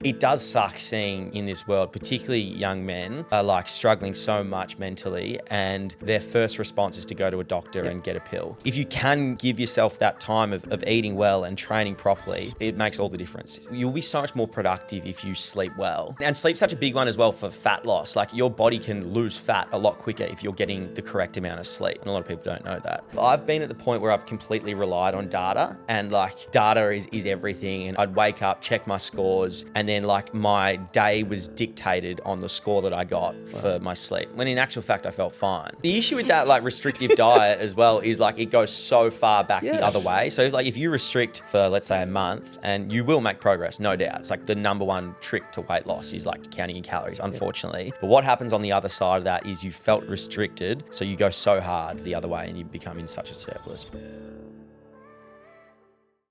It does suck seeing in this world, particularly young men, are like struggling so much mentally, and their first response is to go to a doctor and get a pill. If you can give yourself that time of eating well and training properly, it makes all the difference. You'll be so much more productive if you sleep well. And sleep's such a big one as well for fat loss. Like, your body can lose fat a lot quicker if you're getting the correct amount of sleep. And a lot of people don't know that. I've been at the point where I've completely relied on data, and like, data is everything. And I'd wake up, check my scores, and then like my day was dictated on the score that I got for my sleep, when in actual fact I felt fine. The issue with that like restrictive diet as well is like it goes so far back the other way. So like if you restrict for, let's say, a month, and you will make progress, no doubt. It's like the number one trick to weight loss is like counting your calories, unfortunately. But what happens on the other side of that is you felt restricted, so you go so hard the other way and you become in such a surplus.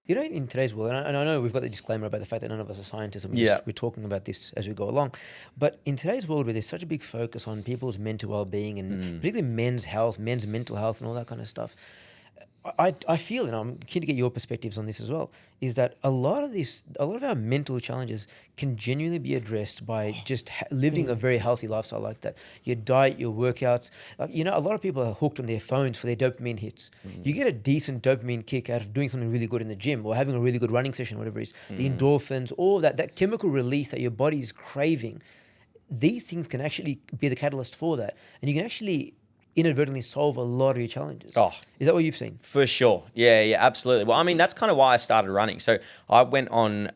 You know, in today's world, and I know we've got the disclaimer about the fact that none of us are scientists, and we're talking about this as we go along, but in today's world where there's such a big focus on people's mental well-being and particularly men's health, men's mental health and all that kind of stuff, I feel, and I'm keen to get your perspectives on this as well, is that a lot of our mental challenges can genuinely be addressed by just living a very healthy lifestyle like that. Your diet, your workouts. Like, you know, a lot of people are hooked on their phones for their dopamine hits. You get a decent dopamine kick out of doing something really good in the gym or having a really good running session, whatever it is. The endorphins, all that chemical release that your body is craving. These things can actually be the catalyst for that. And you can actually inadvertently solve a lot of your challenges. Is that what you've seen? For sure. Yeah, absolutely. Well, I mean, that's kind of why I started running. So I went on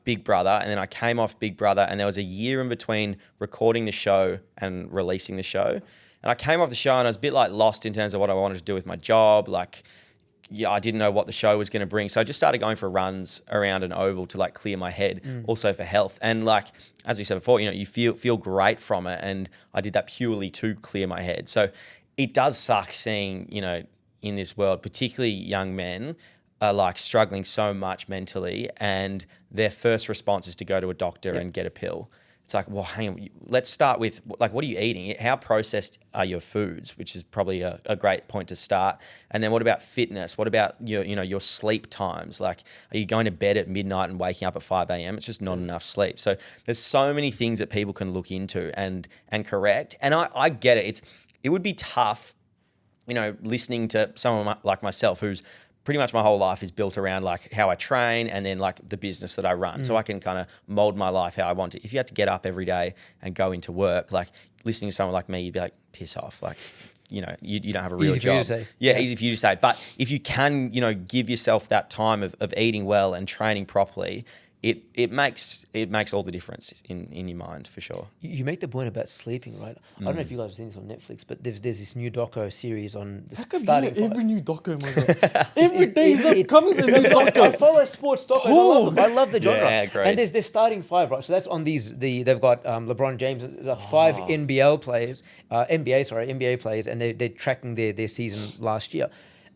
Big Brother, and then I came off Big Brother, and there was a year in between recording the show and releasing the show. And I came off the show and I was a bit like lost in terms of what I wanted to do with my job. Like, I didn't know what the show was going to bring. So I just started going for runs around an oval to like clear my head, also for health. And like, as we said before, you know, you feel great from it. And I did that purely to clear my head. So it does suck seeing, you know, in this world, particularly young men, are like struggling so much mentally, and their first response is to go to a doctor and get a pill. It's like, well, hang on, let's start with like, what are you eating? How processed are your foods, which is probably a great point to start. And then what about fitness? What about your sleep times? Like, are you going to bed at midnight and waking up at 5 a.m.? It's just not enough sleep. So there's so many things that people can look into and correct. And I get it. It would be tough, you know, listening to someone like myself, who's pretty much my whole life is built around like how I train and then like the business that I run. So I can kind of mold my life how I want to. If you had to get up every day and go into work, like listening to someone like me, you'd be like, piss off. Like, you know, you don't have a real job. Easy for you to say. Yeah, easy for you to say. But if you can, you know, give yourself that time of eating well and training properly, it makes all the difference in your mind, for sure. You make the point about sleeping, right? I don't know if you guys have seen this on Netflix, but there's this new doco series on the starting. Every new doco, my God. Every day is coming with a new doco. I follow sports docos. I love the genre. Yeah, great. And there's starting five, right? So that's on they've got LeBron James, five NBA players, and they're tracking their season last year,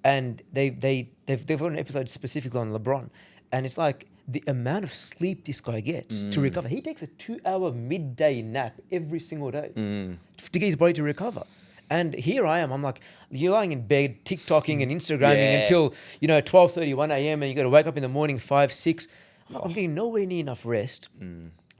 and they've got an episode specifically on LeBron, and it's like, the amount of sleep this guy gets to recover. He takes a 2-hour midday nap every single day to get his body to recover. And here I am. I'm like, you're lying in bed, TikToking and Instagramming until 12:30, 1 a.m. and you got to wake up in the morning 5, 6. I'm getting nowhere near enough rest.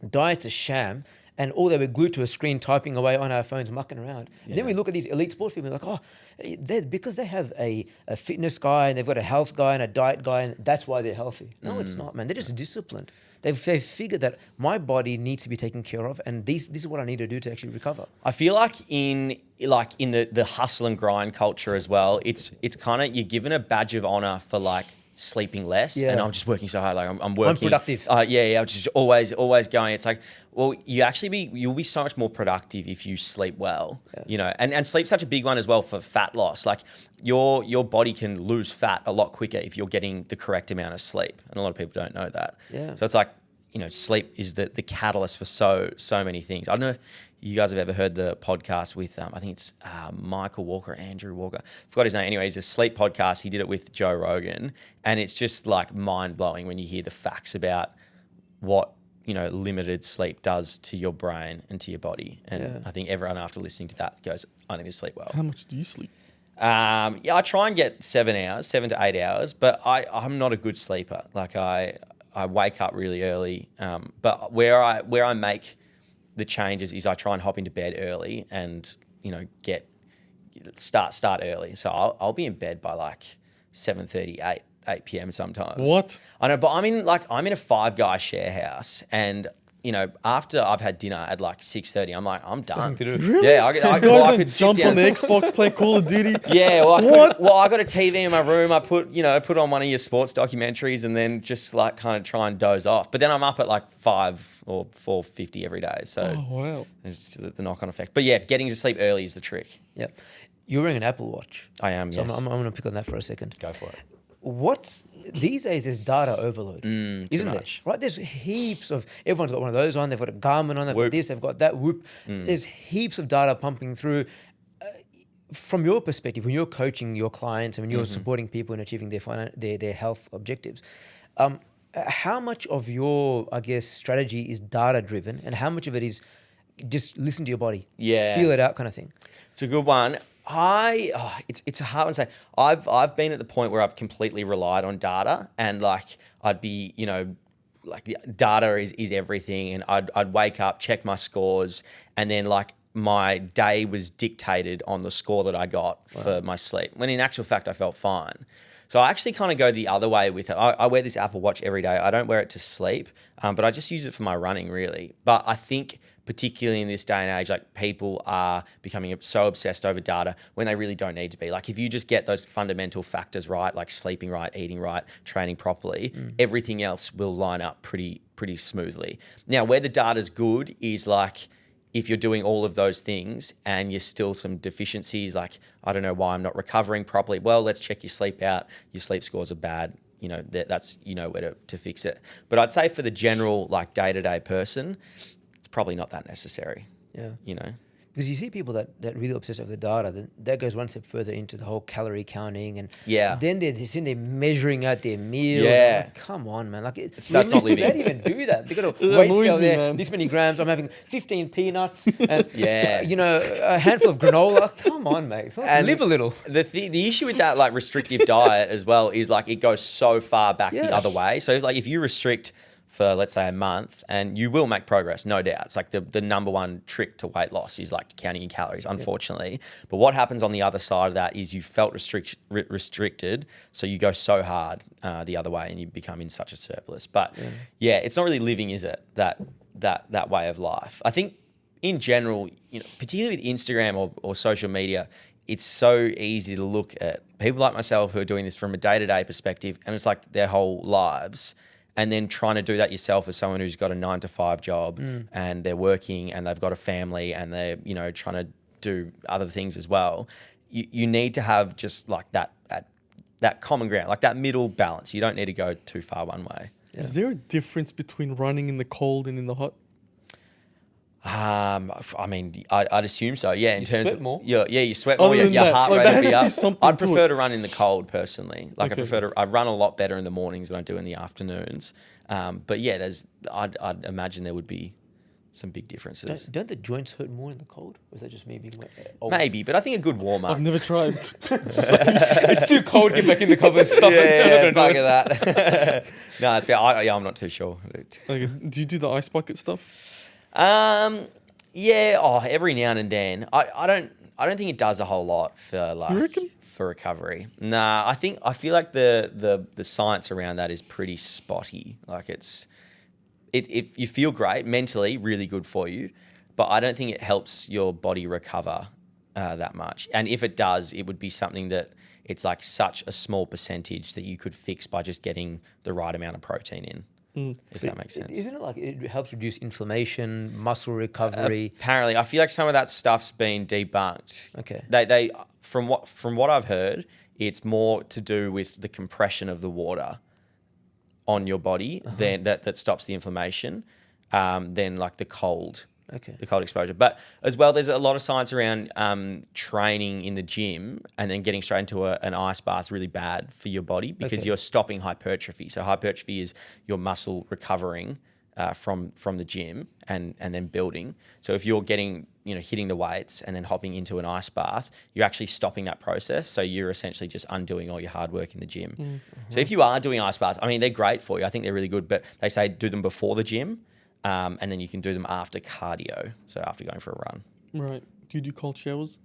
Diet's a sham. And all they were glued to a screen, typing away on our phones, mucking around. And then we look at these elite sports people, like, because they have a fitness guy and they've got a health guy and a diet guy, and that's why they're healthy. No, it's not, man. They're just disciplined. They've figured that my body needs to be taken care of, and this is what I need to do to actually recover. I feel like in the hustle and grind culture as well, it's kind of, you're given a badge of honor for like sleeping less, and I'm just working so hard. Like I'm working. I'm productive. I'm just always going. It's like, well, you'll be so much more productive if you sleep well. You know, and sleep's such a big one as well for fat loss. Like your body can lose fat a lot quicker if you're getting the correct amount of sleep, and a lot of people don't know that. So it's like, you know, sleep is the catalyst for so many things. I don't know if you guys have ever heard the podcast with, I think it's Michael Walker, Andrew Walker. I forgot his name. Anyway, it's a sleep podcast. He did it with Joe Rogan. And it's just like mind blowing when you hear the facts about what, you know, limited sleep does to your brain and to your body. And I think everyone after listening to that goes, I need to sleep well. How much do you sleep? I try and get 7 to 8 hours, but I'm not a good sleeper. Like I I wake up really early. But where I make the changes is I try and hop into bed early and, start early. So I'll be in bed by like 7:30, 8 p.m. sometimes. What? I know, but I'm in a 5-guy share house, and after I've had dinner at like 6:30, I'm like, I'm done. to do. Really? Yeah, I could sit jump down. on the Xbox, play Call of Duty. Yeah, well, I got a TV in my room. I put on one of your sports documentaries, and then just like kind of try and doze off. But then I'm up at like 5 or 4:50 every day. So Oh, wow. there's the knock-on effect. But yeah, getting to sleep early is the trick. Yep. You're wearing an Apple Watch. I am. So Yes. I'm going to pick on that for a second. Go for it. These days there's data overload, isn't there? much. Right? There's heaps of, everyone's got one of those on, they've got a Garmin on, they've Whoop. got this, they've got that, whoop. There's heaps of data pumping through. From your perspective, when you're coaching your clients and when you're supporting people in achieving their health objectives, how much of your, I guess, strategy is data driven and how much of it is just listen to your body, feel it out kind of thing? It's a good one. It's a hard one to say. I've been at the point where I've completely relied on data, and like I'd be, like data is everything, and I'd wake up, check my scores, and then like my day was dictated on the score that I got for my sleep. When in actual fact, I felt fine. So I actually kind of go the other way with it. I wear this Apple Watch every day. I don't wear it to sleep, but I just use it for my running really. But I think particularly in this day and age, like people are becoming so obsessed over data when they really don't need to be. Like if you just get those fundamental factors right, like sleeping right, eating right, training properly, everything else will line up pretty smoothly. Now, where the data's good is like if you're doing all of those things and you're still some deficiencies, like I don't know why I'm not recovering properly. Well, let's check your sleep out. Your sleep scores are bad. That's where to fix it. But I'd say for the general like day-to-day person, it's probably not that necessary. Yeah. Because you see people that really obsess over the data, that goes one step further into the whole calorie counting, and then they're sitting there measuring out their meals. Yeah. Like, come on, man. Like that's not living. They don't even do that. They got a That weight annoys scale me, there, man. this many grams. I'm having 15 peanuts and a handful of granola. Come on, mate. And live a little. The issue with that like restrictive diet as well is like it goes so far back the other way. So like if you restrict for let's say a month, and you will make progress, no doubt. It's like the number one trick to weight loss is like counting your calories, unfortunately. But what happens on the other side of that is you felt restricted, so you go so hard the other way and you become in such a surplus. But it's not really living, is it? That way of life. I think in general, particularly with Instagram or social media, it's so easy to look at people like myself who are doing this from a day-to-day perspective, and it's like their whole lives. And then trying to do that yourself as someone who's got a 9-to-5 job and they're working and they've got a family and they're, trying to do other things as well. You need to have just like that common ground, like that middle balance. You don't need to go too far one way. Yeah. Is there a difference between running in the cold and in the hot? I mean, I'd assume so. Yeah, in terms sweat of more? You sweat more. Other Your than that, heart like, rate there will has be to be up. something I'd to prefer it. to run in the cold personally. Like Okay. I run a lot better in the mornings than I do in the afternoons. But yeah, I'd imagine there would be some big differences. Don't the joints hurt more in the cold? Or is that just me being old? Maybe, but I think a good warm up. I've never tried. It's too cold. Get back in the cover and stuff. Yeah, bugger that. No, it's fair. I'm not too sure. Okay, do you do the ice bucket stuff? Yeah. Every now and then. I don't think it does a whole lot for like You reckon? for recovery. Nah, I feel like the science around that is pretty spotty. Like if you feel great mentally, really good for you, but I don't think it helps your body recover that much. And if it does, it would be something that it's like such a small percentage that you could fix by just getting the right amount of protein in. If that makes sense. Isn't it like it helps reduce inflammation, muscle recovery? Apparently, I feel like some of that stuff's been debunked. Okay. They from what I've heard, it's more to do with the compression of the water on your body than that stops the inflammation, than like the cold. Okay. The cold exposure. But as well, there's a lot of science around training in the gym and then getting straight into an ice bath really bad for your body because you're stopping hypertrophy. So hypertrophy is your muscle recovering from the gym and then building. So if you're getting, hitting the weights and then hopping into an ice bath, you're actually stopping that process. So you're essentially just undoing all your hard work in the gym. Mm-hmm. So if you are doing ice baths, I mean, they're great for you. I think they're really good, but they say do them before the gym, and then you can do them after cardio. So after going for a run. Right. Do you do cold showers?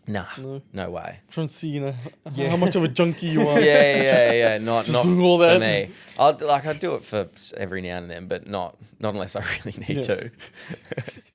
Nah, no way. Trying to see, how much of a junkie you are. Yeah. Not doing all that. For me. I'd do it for every now and then, but not unless I really need to.